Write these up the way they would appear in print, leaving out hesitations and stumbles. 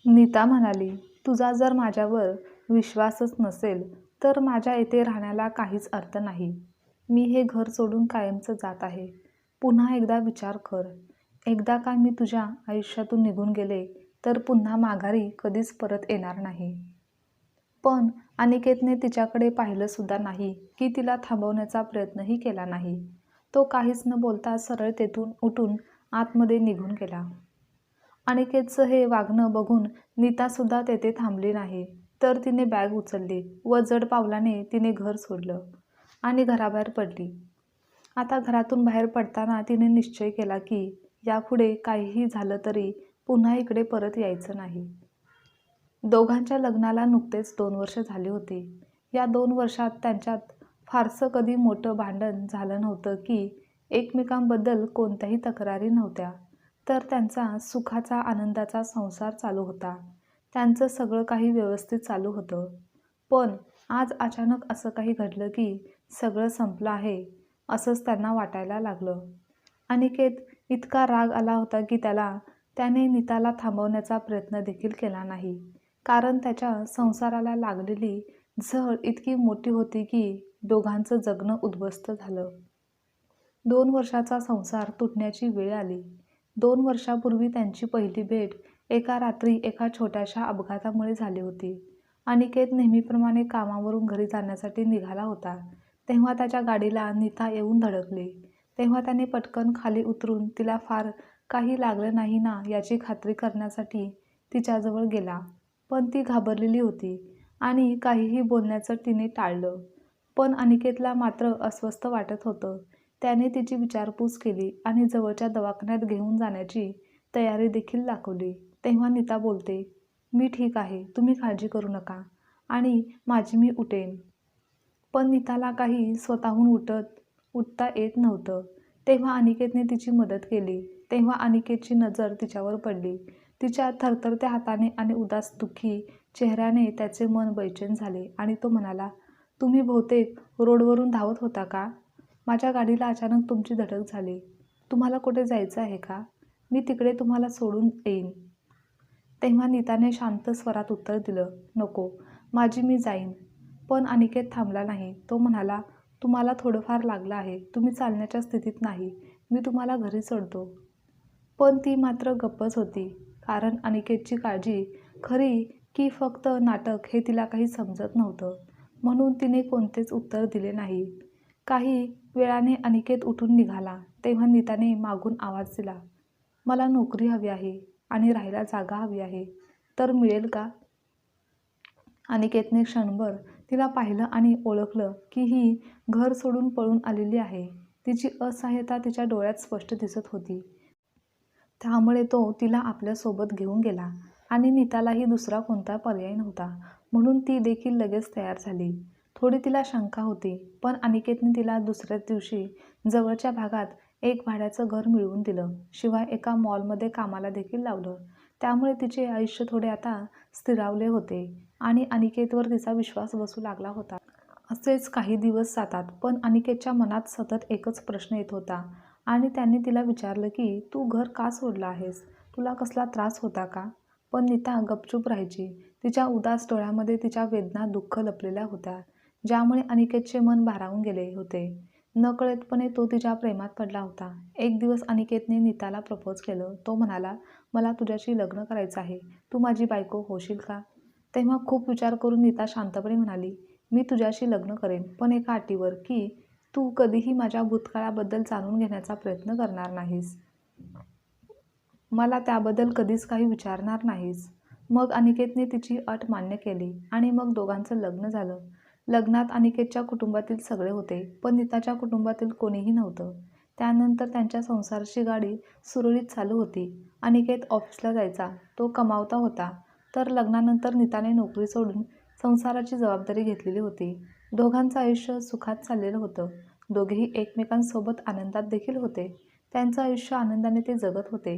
नीता म्हणाली, तुझा जर माझ्यावर विश्वासच नसेल तर माझ्या इथे राहण्याला काहीच अर्थ नाही. मी हे घर सोडून कायमचं जात आहे. पुन्हा एकदा विचार कर. एकदा का मी तुझ्या आयुष्यातून निघून गेले तर पुन्हा माघारी कधीच परत येणार नाही. पण अनिकेतने तिच्याकडे पाहिलंसुद्धा नाही की तिला थांबवण्याचा प्रयत्नही केला नाही. तो काहीच न बोलता सरळ तेथून उठून आतमध्ये निघून गेला. अनिकेतचं हे वागणं बघून नीतासुद्धा तेथे थांबली नाही, तर तिने बॅग उचलली व जड पावलाने तिने घर सोडलं आणि घराबाहेर पडली. आता घरातून बाहेर पडताना तिने निश्चय केला की यापुढे काहीही झालं तरी पुन्हा इकडे परत यायचं नाही. दोघांच्या लग्नाला नुकतेच 2 वर्ष झाली होती. या 2 वर्षात त्यांच्यात फारसं कधी मोठं भांडण झालं नव्हतं की एकमेकांबद्दल कोणत्याही तक्रारी नव्हत्या. तर त्यांचा सुखाचा आनंदाचा संसार चालू होता. त्यांचं सगळं काही व्यवस्थित चालू होतं. पण आज अचानक असं काही घडलं की सगळं संपलं आहे असंच त्यांना वाटायला लागलं. अनिकेत इतका राग आला होता की त्याने नीताला थांबवण्याचा प्रयत्न देखील केला नाही. कारण त्याच्या संसाराला लागलेली झळ इतकी मोठी होती की दोघांचं जगणं उद्ध्वस्त झालं. 2 वर्षाचा संसार तुटण्याची वेळ आली. 2 वर्षापूर्वी त्यांची पहिली भेट एका रात्री एका छोट्याशा अपघातामुळे झाली होती. अनिकेत नेहमीप्रमाणे कामावरून घरी जाण्यासाठी निघाला होता. तेव्हा त्याच्या गाडीला नीता येऊन धडकली. तेव्हा त्याने पटकन खाली उतरून तिला फार काही लागलं नाही ना याची खात्री करण्यासाठी तिच्याजवळ गेला. पण ती घाबरलेली होती आणि काहीही बोलण्याचं तिने टाळलं. पण अनिकेतला मात्र अस्वस्थ वाटत होतं. त्याने तिची विचारपूस केली आणि जवळच्या दवाखान्यात घेऊन जाण्याची तयारी देखील दाखवली. तेव्हा नीता बोलते, मी ठीक आहे, तुम्ही काळजी करू नका आणि माझी मी उठेन. पण नीताला काही स्वतःहून उठता येत नव्हतं. तेव्हा अनिकेतने तिची मदत केली. तेव्हा अनिकेतची नजर तिच्यावर पडली. तिच्या थरथरत्या हाताने आणि उदास दुःखी चेहऱ्याने त्याचे मन बेचैन झाले आणि तो म्हणाला, तुम्ही बहुतेक रोडवरून धावत होता का? माझ्या गाडीला अचानक तुमची धडक झाली. तुम्हाला कुठे जायचं आहे का? मी तिकडे तुम्हाला सोडून येईन. तेव्हा नीताने शांत स्वरात उत्तर दिलं, नको, माझी मी जाईन. पण अनिकेत थांबला नाही. तो म्हणाला, तुम्हाला थोडंफार लागलं आहे. तुम्ही चालण्याच्या स्थितीत नाही. मी तुम्हाला घरी सोडतो. पण ती मात्र गप्पच होती. कारण अनिकेतची काळजी खरी की फक्त नाटक हे तिला काही समजत नव्हतं. म्हणून तिने कोणतेच उत्तर दिले नाही. काही वेळाने अनिकेत उठून निघाला. तेव्हा नीताने मागून आवाज दिला, मला नोकरी हवी आहे आणि राहायला जागा हवी आहे. तर मिळेल का? अनिकेतने क्षणभर तिला पाहिलं आणि ओळखलं की ही घर सोडून पळून आलेली आहे. तिची असहाय्यता तिच्या डोळ्यात स्पष्ट दिसत होती. त्यामुळे तो तिला आपल्यासोबत घेऊन गेला आणि नीतालाही दुसरा कोणता पर्याय नव्हता. म्हणून ती देखील लगेच तयार झाली. थोडी तिला शंका होती. पण अनिकेतने तिला दुसऱ्याच दिवशी जवळच्या भागात एक भाड्याचं घर मिळवून दिलं. शिवाय एका मॉलमध्ये कामाला देखील लावलं. त्यामुळे तिचे आयुष्य थोडे आता स्थिरावले होते आणि अनिकेतवर तिचा विश्वास बसू लागला होता. असेच काही दिवस जातात. पण अनिकेतच्या मनात सतत एकच प्रश्न येत होता आणि त्याने तिला विचारलं की तू घर का सोडलं आहेस? तुला कसला त्रास होता का? पण नीता गपचूप राहायची. तिच्या उदास डोळ्यामध्ये तिच्या वेदना दुःख लपलेल्या होत्या, ज्यामुळे अनिकेतचे मन भारावून गेले होते. नकळतपणे तो तिच्या प्रेमात पडला होता. एक दिवस अनिकेतने नीताला प्रपोज केलं. तो म्हणाला, मला तुझ्याशी लग्न करायचं आहे. तू माझी बायको होशील का? तेव्हा खूप विचार करून नीता शांतपणे म्हणाली, मी तुझ्याशी लग्न करेन, पण एका अटीवर की तू कधीही माझ्या भूतकाळाबद्दल जाणून घेण्याचा प्रयत्न करणार नाहीस. मला त्याबद्दल कधीच काही विचारणार नाहीस. मग अनिकेतने तिची अट मान्य केली आणि मग दोघांचं लग्न झालं. लग्नात अनिकेतच्या कुटुंबातील सगळे होते, पण नीताच्या कुटुंबातील कोणीही नव्हतं. त्यानंतर त्यांच्या संसाराची गाडी सुरळीत चालू होती. अनिकेत ऑफिसला जायचा, तो कमावता होता. तर लग्नानंतर नीताने नोकरी सोडून संसाराची जबाबदारी घेतलेली होती. दोघांचं आयुष्य सुखात चाललेलं होतं. दोघेही एकमेकांसोबत आनंदात देखील होते. त्यांचं आयुष्य आनंदाने ते जगत होते.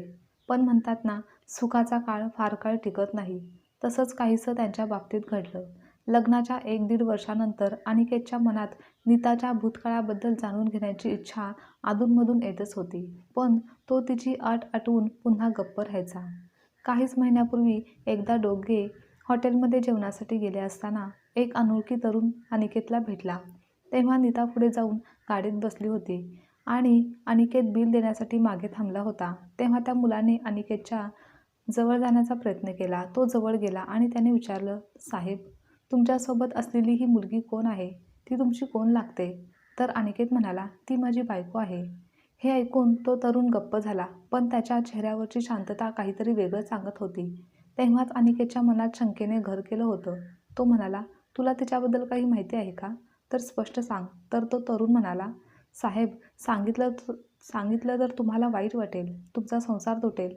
पण म्हणतात ना, सुखाचा काळ फार काळ टिकत नाही. तसंच काहीसं त्यांच्या बाबतीत घडलं. लग्नाच्या 1-1.5 वर्षानंतर अनिकेतच्या मनात नीताच्या भूतकाळाबद्दल जाणून घेण्याची इच्छा अधूनमधून येतच होती. पण तो तिची अट आठवून पुन्हा गप्प राहायचा. काहीच महिन्यापूर्वी एकदा दोघे हॉटेलमध्ये जेवणासाठी गेले असताना एक अनोळखी तरुण अनिकेतला भेटला. तेव्हा नीता पुढे जाऊन गाडीत बसली होती आणि अनिकेत बिल देण्यासाठी मागे थांबला होता. तेव्हा त्या मुलाने अनिकेतच्या जवळ जाण्याचा प्रयत्न केला. तो जवळ गेला आणि त्याने विचारलं, "साहेब, तुमच्यासोबत असलेली ही मुलगी कोण आहे? ती तुमची कोण लागते?" तर अनिकेत म्हणाला, "ती माझी बायको आहे." हे ऐकून तो तरुण गप्प झाला, पण त्याच्या चेहऱ्यावरची शांतता काहीतरी वेगळं सांगत होती. तेव्हाच अनिकेतच्या मनात शंकेने घर केलं होतं. तो म्हणाला, "तुला तिच्याबद्दल काही माहिती आहे का? तर स्पष्ट सांग." तर तो तरुण म्हणाला, "साहेब, सांगितलं तर तुम्हाला वाईट वाटेल, तुमचा संसार तुटेल."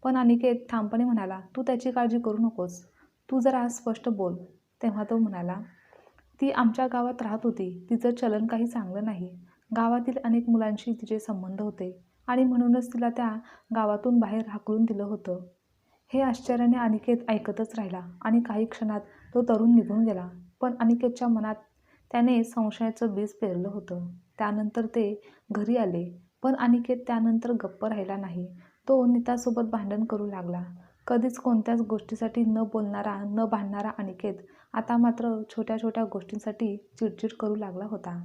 पण अनिकेत ठामपणे म्हणाला, "तू त्याची काळजी करू नकोस. तू जरा स्पष्ट बोल." तेव्हा तो म्हणाला, "ती आमच्या गावात राहत होती. तिचं चलन काही चांगलं नाही. गावातील अनेक मुलांशी तिचे संबंध होते आणि म्हणूनच तिला त्या गावातून बाहेर हाकलून दिलं होतं." हे आश्चर्याने अनिकेत ऐकतच राहिला आणि काही क्षणात तो तरुण निघून गेला. पण अनिकेतच्या मनात त्याने संशयाचं बीज पेरलं होतं. त्यानंतर ते घरी आले, पण अनिकेत त्यानंतर गप्प राहिला नाही. तो नीतासोबत भांडण करू लागला. कधीच कोणत्याच गोष्टीसाठी न बोलणारा, न भांडणारा अनिकेत आता मात्र छोट्या छोट्या गोष्टींसाठी चिडचिड करू लागला होता.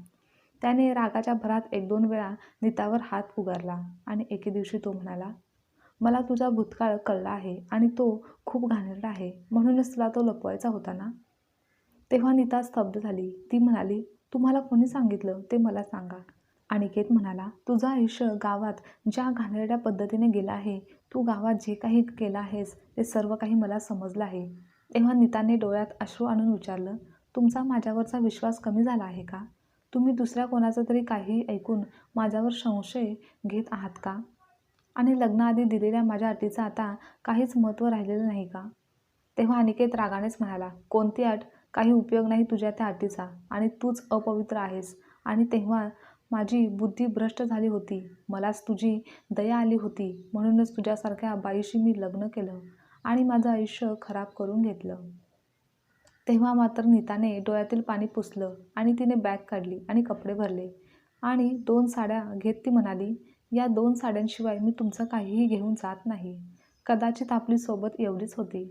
त्याने रागाच्या भरात 1-2 वेळा नीतावर हात उगारला आणि एके दिवशी तो म्हणाला, "मला तुझा भूतकाळ कळला आहे आणि तो खूप घाणेरडा आहे. म्हणूनच तुला तो लपवायचा होता ना?" तेव्हा नीता स्तब्ध झाली. ती म्हणाली, "तुम्हाला कोणी सांगितलं ते मला सांगा." अनिकेत म्हणाला, "तुझं आयुष्य गावात ज्या घाणेरड्या पद्धतीने गेलं आहे, तू गावात जे काही केलं आहेस ते सर्व काही मला समजलं आहे." तेव्हा नीताने डोळ्यात अश्रू आणून विचारलं, "तुमचा माझ्यावरचा विश्वास कमी झाला आहे का? तुम्ही दुसऱ्या कोणाचं तरी काहीही ऐकून माझ्यावर संशय घेत आहात का? आणि लग्नाआधी दिलेल्या माझ्या अटीचं आता काहीच महत्त्व राहिलेलं नाही का?" तेव्हा अनिकेत रागानेच म्हणाला, "कोणती अट? काही उपयोग नाही तुझ्या त्या अटीचा आणि तूच अपवित्र आहेस. आणि तेव्हा माझी बुद्धी भ्रष्ट झाली होती. मलाच तुझी दया आली होती. म्हणूनच तुझ्यासारख्या बाईशी मी लग्न केलं आणि माझं आयुष्य खराब करून घेतलं." तेव्हा मात्र नीताने डोळ्यातील पाणी पुसलं आणि तिने बॅग काढली आणि कपडे भरले आणि 2 साड्या घेत ती म्हणाली, "या 2 साड्यांशिवाय मी तुमचं काहीही घेऊन जात नाही. कदाचित आपली सोबत एवढीच होती.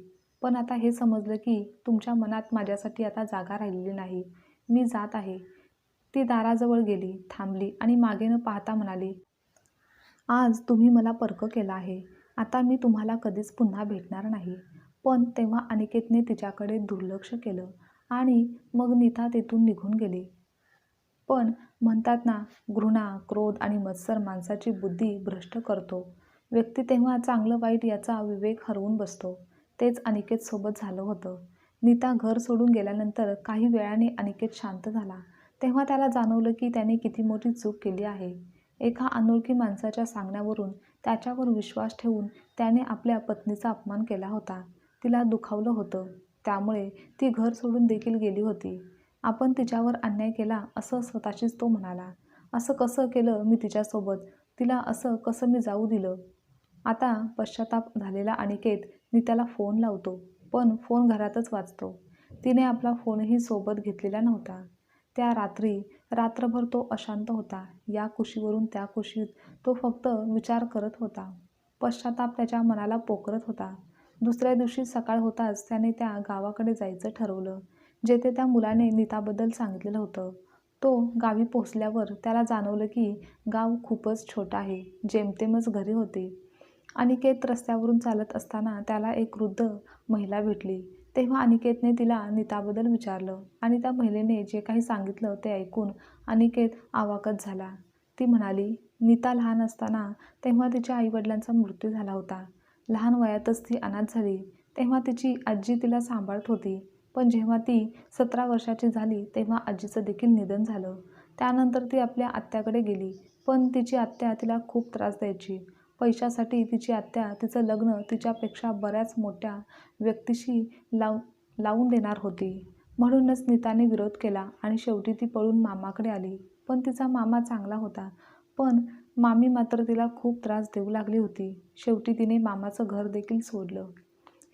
पण आता हे समजलं की तुमच्या मनात माझ्यासाठी आता जागा राहिलेली नाही. मी जात आहे." ती दाराजवळ गेली, थांबली आणि मागे न पाहता म्हणाली, "आज तुम्ही मला परक केलं आहे. आता मी तुम्हाला कधीच पुन्हा भेटणार नाही." पण तेव्हा अनिकेतने तिच्याकडे दुर्लक्ष केलं आणि मग नीता तेथून निघून गेली. पण म्हणतात ना, घृणा, क्रोध आणि मत्सर माणसाची बुद्धी भ्रष्ट करतो. व्यक्ती तेव्हा चांगलं वाईट याचा विवेक हरवून बसतो. तेच अनिकेतसोबत झालं होतं. नीता घर सोडून गेल्यानंतर काही वेळाने अनिकेत शांत झाला. तेव्हा त्याला जाणवलं की त्याने किती मोठी चूक केली आहे. एका अनोळखी माणसाच्या सांगण्यावरून त्याच्यावर विश्वास ठेवून त्याने आपल्या पत्नीचा अपमान केला होता. तिला दुखावलं होतं. त्यामुळे ती घर सोडून देखील गेली होती. आपण तिच्यावर अन्याय केला असं स्वतःशीच तो म्हणाला. "असं कसं केलं मी तिच्यासोबत? तिला असं कसं मी जाऊ दिलं?" आता पश्चाताप झालेला अनिकेत नीताला फोन लावतो, पण फोन घरातच वाजतो. तिने आपला फोनही सोबत घेतलेला नव्हता. त्या रात्री रात्रभर तो अशांत होता. या कुशीवरून त्या कुशीत तो फक्त विचार करत होता. पश्चाताप त्याच्या मनाला पोखरत होता. दुसऱ्या दिवशी सकाळ होताच त्याने त्या गावाकडे जायचं ठरवलं, जेथे त्या मुलाने नीताबद्दल सांगितलेलं होतं. तो गावी पोहोचल्यावर त्याला जाणवलं की गाव खूपच छोटं आहे. जेमतेमच घरे होती. अनिकेत रस्त्यावरून चालत असताना त्याला एक वृद्ध महिला भेटली. तेव्हा अनिकेतने तिला नीताबद्दल विचारलं आणि त्या महिलेने जे काही सांगितलं ते ऐकून अनिकेत अवाकच झाला. ती म्हणाली, "नीता लहान असताना तेव्हा तिच्या आईवडिलांचा मृत्यू झाला होता. लहान वयातच ती अनाथ झाली. तेव्हा तिची आजी तिला सांभाळत होती. पण जेव्हा ती 17 वर्षाची झाली तेव्हा आजीचं देखील निधन झालं. त्यानंतर ती आपल्या आत्याकडे गेली. पण तिची आत्या तिला खूप त्रास द्यायची. पैशासाठी तिची आत्या तिचं लग्न तिच्यापेक्षा बऱ्याच मोठ्या व्यक्तीशी लावून देणार होती. म्हणूनच नीताने विरोध केला आणि शेवटी ती पळून मामाकडे आली. पण तिचा मामा चांगला होता. पण मामी मात्र तिला खूप त्रास देऊ लागली होती. शेवटी तिने मामाचं घर देखील सोडलं."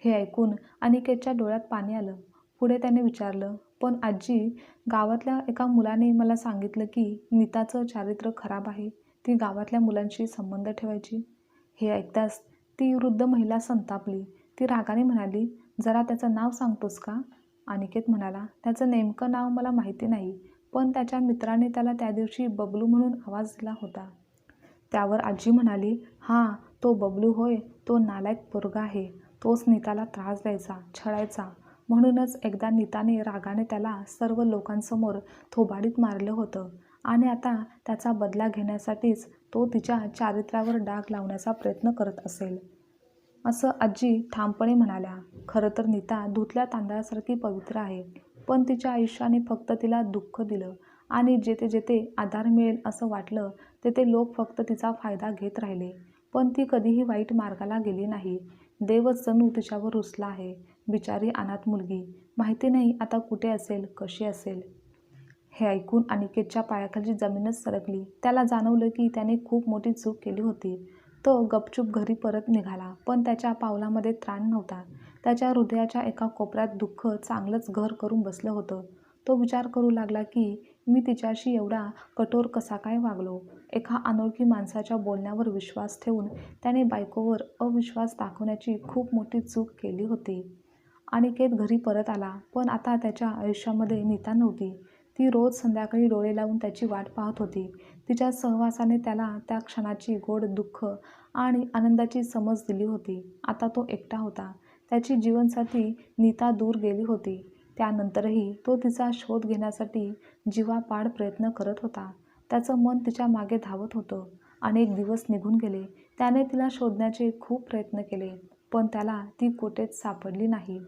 हे ऐकून अनिकेतच्या डोळ्यात पाणी आलं. पुढे त्याने विचारलं, "पण आजी, गावातल्या एका मुलाने मला सांगितलं की नीताचं चारित्र्य खराब आहे. ती गावातल्या मुलांशी संबंध ठेवायची." हे ऐकताच ती वृद्ध महिला संतापली. ती रागाने म्हणाली, जरा त्याचं नाव सांगतोस का? अनिकेत म्हणाला, त्याचं नेमकं नाव मला माहिती नाही, पण त्याच्या मित्राने त्याला त्या दिवशी बबलू म्हणून आवाज दिला होता. त्यावर आजी म्हणाली, हां, तो बबलू होय, तो नालायक पोरगा आहे. तोच नीताला त्रास द्यायचा, छळायचा. म्हणूनच एकदा नीताने रागाने त्याला सर्व लोकांसमोर थोबाडीत मारलं होतं आणि आता त्याचा बदला घेण्यासाठीच तो तिच्या चारित्र्यावर डाग लावण्याचा प्रयत्न करत असेल, असं आजी ठामपणे म्हणाल्या. खरं तर नीता धुतल्या तांदळासारखी पवित्र आहे, पण तिच्या आयुष्याने फक्त तिला दुःख दिलं आणि जेथे जेथे आधार मिळेल असं वाटलं तेथे लोक फक्त तिचा फायदा घेत राहिले. पण ती कधीही वाईट मार्गाला गेली नाही. देवच जणू तिच्यावर रुसला आहे. बिचारी अनाथ मुलगी. माहिती नाही आता कुठे असेल, कशी असेल. हे ऐकून अनिकेतच्या पायाखालची जमीनच सरकली. त्याला जाणवलं की त्याने खूप मोठी चूक केली होती. तो गपचूप घरी परत निघाला, पण त्याच्या पावलामध्ये त्राण नव्हता. त्याच्या हृदयाच्या एका कोपऱ्यात दुःख चांगलंच घर करून बसलं होतं. तो विचार करू लागला की मी तिच्याशी एवढा कठोर कसा काय वागलो? एका अनोळखी माणसाच्या बोलण्यावर विश्वास ठेवून त्याने बायकोवर अविश्वास दाखवण्याची खूप मोठी चूक केली होती. अनिकेत घरी परत आला, पण आता त्याच्या आयुष्यामध्ये नीता नव्हती. ती रोज संध्याकाळी डोळे लावून त्याची वाट पाहत होती. तिच्या सहवासाने त्याला त्या क्षणाची गोड दुःख आणि आनंदाची समज दिली होती. आता तो एकटा होता. त्याची जीवनसाथी नीता दूर गेली होती. त्यानंतरही तो तिचा शोध घेण्यासाठी जीवापाड प्रयत्न करत होता. त्याचं मन तिच्या मागे धावत होतं. अनेक दिवस निघून गेले. त्याने तिला शोधण्याचे खूप प्रयत्न केले, पण त्याला ती कुठेच सापडली नाही.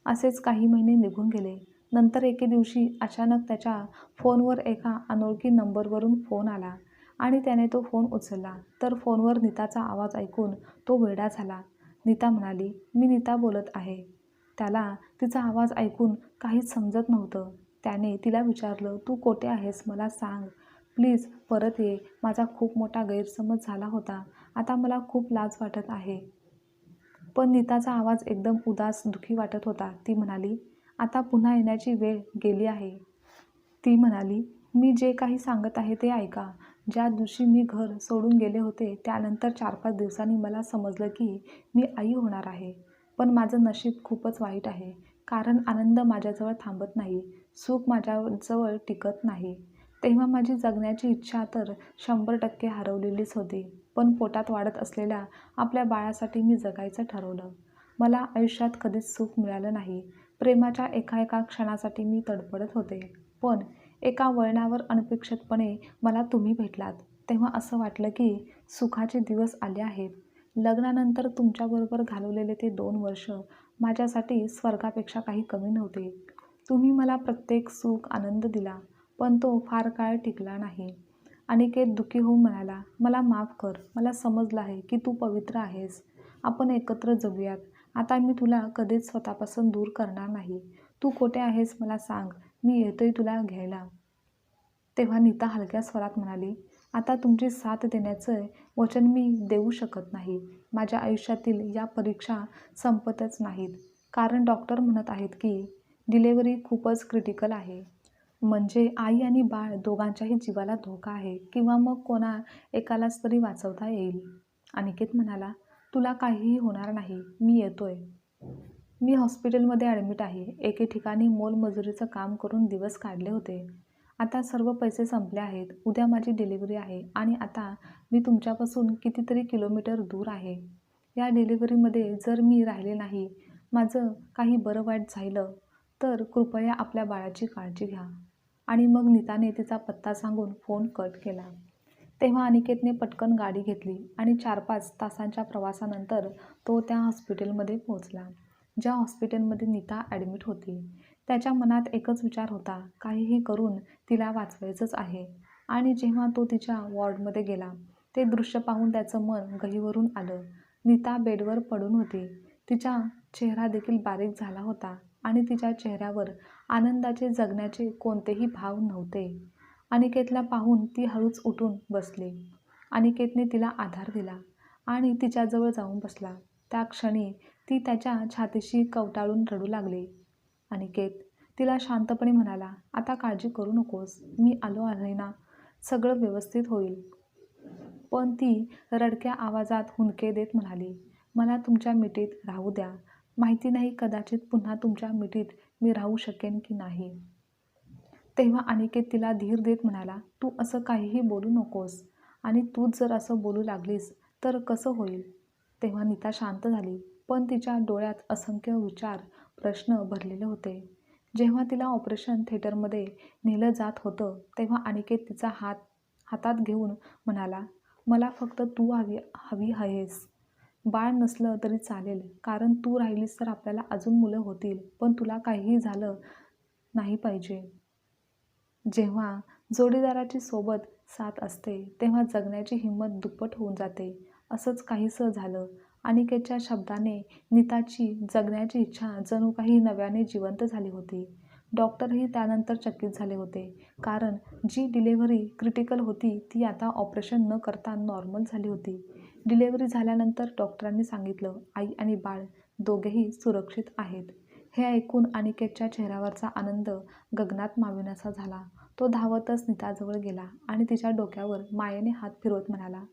असेच काही महिने निघून गेले. नंतर एके दिवशी अचानक त्याच्या फोनवर एका अनोळखी नंबरवरून फोन आला आणि त्याने तो फोन उचलला, तर फोनवर नीताचा आवाज ऐकून तो वेडा झाला. नीता म्हणाली, मी नीता बोलत आहे. त्याला तिचा आवाज ऐकून काहीच समजत नव्हतं. त्याने तिला विचारलं, तू कुठे आहेस मला सांग. प्लीज परत ये. माझा खूप मोठा गैरसमज झाला होता. आता मला खूप लाज वाटत आहे. पण नीताचा आवाज एकदम उदास, दुःखी वाटत होता. ती म्हणाली, आता पुन्हा येण्याची वेळ गेली आहे. ती म्हणाली, मी जे काही सांगत आहे ते ऐका. ज्या दिवशी मी घर सोडून गेले होते त्यानंतर 4-5 दिवसांनी मला समजलं की मी आई होणार आहे. पण माझं नशीब खूपच वाईट आहे. कारण आनंद माझ्याजवळ थांबत नाही, सुख माझ्याजवळ टिकत नाही. तेव्हा माझी जगण्याची इच्छा तर 100% हरवलेलीच होती. पण पोटात वाढत असलेल्या आपल्या बाळासाठी मी जगायचं ठरवलं. मला आयुष्यात कधीच सुख मिळालं नाही. प्रेमाच्या एका एका क्षणासाठी मी तडफडत होते. पण एका वळणावर अनपेक्षितपणे मला तुम्ही भेटलात. तेव्हा असं वाटलं की सुखाचे दिवस आले आहेत. लग्नानंतर तुमच्याबरोबर घालवलेले ते 2 वर्ष माझ्यासाठी स्वर्गापेक्षा काही कमी नव्हते. तुम्ही मला प्रत्येक सुख, आनंद दिला, पण तो फार काळ टिकला नाही. अनिकेत दुःखी होऊन म्हणाला, मला माफ कर. मला समजलं आहे की तू पवित्र आहेस. आपण एकत्र जगूयात. आता मी तुला कधीच स्वतःपासून दूर करणार नाही. तू कुठे आहेस मला सांग. मी येतोय तुला घ्यायला. तेव्हा नीता हलक्या स्वरात म्हणाली, आता तुमची साथ देण्याचं वचन मी देऊ शकत नाही. माझ्या आयुष्यातील या परीक्षा संपतच नाहीत. कारण डॉक्टर म्हणत आहेत की डिलिव्हरी खूपच क्रिटिकल आहे. म्हणजे आई आणि बाळ दोघांच्याही जीवाला धोका आहे किंवा मग कोणा एकालाच तरी वाचवता येईल. अनिकेत म्हणाला, तुला काहीही होणार नाही. मी येतोय. मी हॉस्पिटलमध्ये ॲडमिट आहे. एके ठिकाणी मोलमजुरीचं काम करून दिवस काढले होते. आता सर्व पैसे संपले आहेत. उद्या माझी डिलिव्हरी आहे आणि आता मी तुमच्यापासून कितीतरी किलोमीटर दूर आहे. या डिलिव्हरीमध्ये जर मी राहिले नाही, माझं काही बरं वाईट झालं, तर कृपया आपल्या बाळाची काळजी घ्या. आणि मग नीताने तिचा पत्ता सांगून फोन कट केला. तेव्हा अनिकेतने पटकन गाडी घेतली आणि 4-5 तासांच्या प्रवासानंतर तो त्या हॉस्पिटलमध्ये पोहोचला, ज्या हॉस्पिटलमध्ये नीता ॲडमिट होती. त्याच्या मनात एकच विचार होता, काहीही करून तिला वाचवायचंच आहे. आणि जेव्हा तो तिच्या वॉर्डमध्ये गेला, ते दृश्य पाहून त्याचं मन गहिवरून आलं. नीता बेडवर पडून होती. तिचा चेहरा देखील बारीक झाला होता आणि तिच्या चेहऱ्यावर आनंदाचे, जगण्याचे कोणतेही भाव नव्हते. अनिकेतला पाहून ती हळूच उठून बसली. अनिकेतने तिला आधार दिला आणि तिच्याजवळ जाऊन बसला. त्या क्षणी ती त्याच्या छातीशी कवटाळून रडू लागली. अनिकेत तिला शांतपणे म्हणाला, आता काळजी करू नकोस. मी आलो आहे ना. सगळं व्यवस्थित होईल. पण ती रडक्या आवाजात हुंदके देत म्हणाली, मला तुमच्या मिठीत राहू द्या. माहिती नाही कदाचित पुन्हा तुमच्या मिठीत मी राहू शकेन की नाही. तेव्हा अनिकेत तिला धीर देत म्हणाला, तू असं काहीही बोलू नकोस आणि तूच जर असं बोलू लागलीस तर कसं होईल. तेव्हा नीता शांत झाली, पण तिच्या डोळ्यात असंख्य विचार, प्रश्न भरलेले होते. जेव्हा तिला ऑपरेशन थिएटरमध्ये नेलं जात होतं तेव्हा अनिकेत तिचा हातात घेऊन म्हणाला, मला फक्त तू हवी हवी आहेस. बाळ नसलं तरी चालेल, कारण तू राहिलीस तर आपल्याला अजून मुलं होतील, पण तुला काहीही झालं नाही पाहिजे. जेव्हा जोडीदाराची सोबत साथ असते तेव्हा जगण्याची हिंमत दुप्पट होऊन जाते. असंच काहीसं झालं. अनिकेतच्या शब्दाने नीताची जगण्याची इच्छा जणू काही नव्याने जिवंत झाली होती. डॉक्टरही त्यानंतर चकित झाले होते, कारण जी डिलिव्हरी क्रिटिकल होती ती आता ऑपरेशन न करता नॉर्मल झाली होती. डिलिव्हरी झाल्यानंतर डॉक्टरांनी सांगितलं, आई आणि बाळ दोघेही सुरक्षित आहेत. हे ऐकून अनिकेतच्या चेहऱ्यावरचा आनंद गगनात मावेनासा झाला. तो धावतच नीताजवळ गेला आणि तिच्या डोक्यावर मायेने हात फिरवत म्हणाला,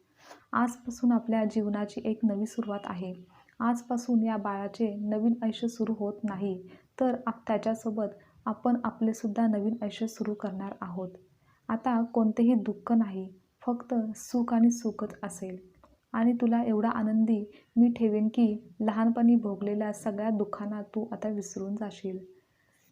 आजपासून आपल्या जीवनाची एक नवी सुरुवात आहे. आजपासून या बाळाचे नवीन आयुष्य सुरू होत नाही, तर त्याच्यासोबत आपण आपलेसुद्धा नवीन आयुष्य सुरू करणार आहोत. आता कोणतेही दुःख नाही, फक्त सुख आणि सुखच असेल. आणि तुला एवढा आनंदी मी ठेवेन की लहानपणी भोगलेल्या सगळ्या दुःखांना तू आता विसरून जाशील.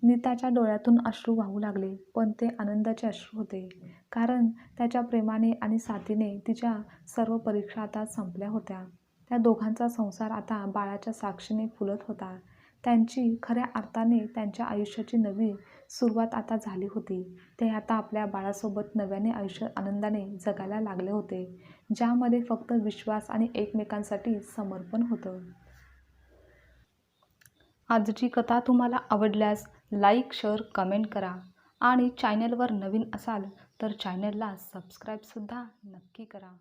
नीताच्या डोळ्यातून अश्रू वाहू लागले, पण ते आनंदाचे अश्रू होते, कारण त्याच्या प्रेमाने आणि साथीने तिच्या सर्व परीक्षा आता संपल्या होत्या. त्या दोघांचा संसार आता बाळाच्या साक्षीने फुलत होता. त्यांची खऱ्या अर्थाने त्यांच्या आयुष्याची नवी सुरुवात आता झाली होती. ते आता आपल्या बाळासोबत नव्याने आयुष्य आनंदाने जगायला लागले होते, ज्यामध्ये फक्त विश्वास आणि एकमेकांसाठी समर्पण होतं. आजची कथा तुम्हाला आवडल्यास लाईक, शेअर, कमेंट करा आणि चॅनलवर नवीन असाल तर चॅनलला सबस्क्राईबसुद्धा नक्की करा.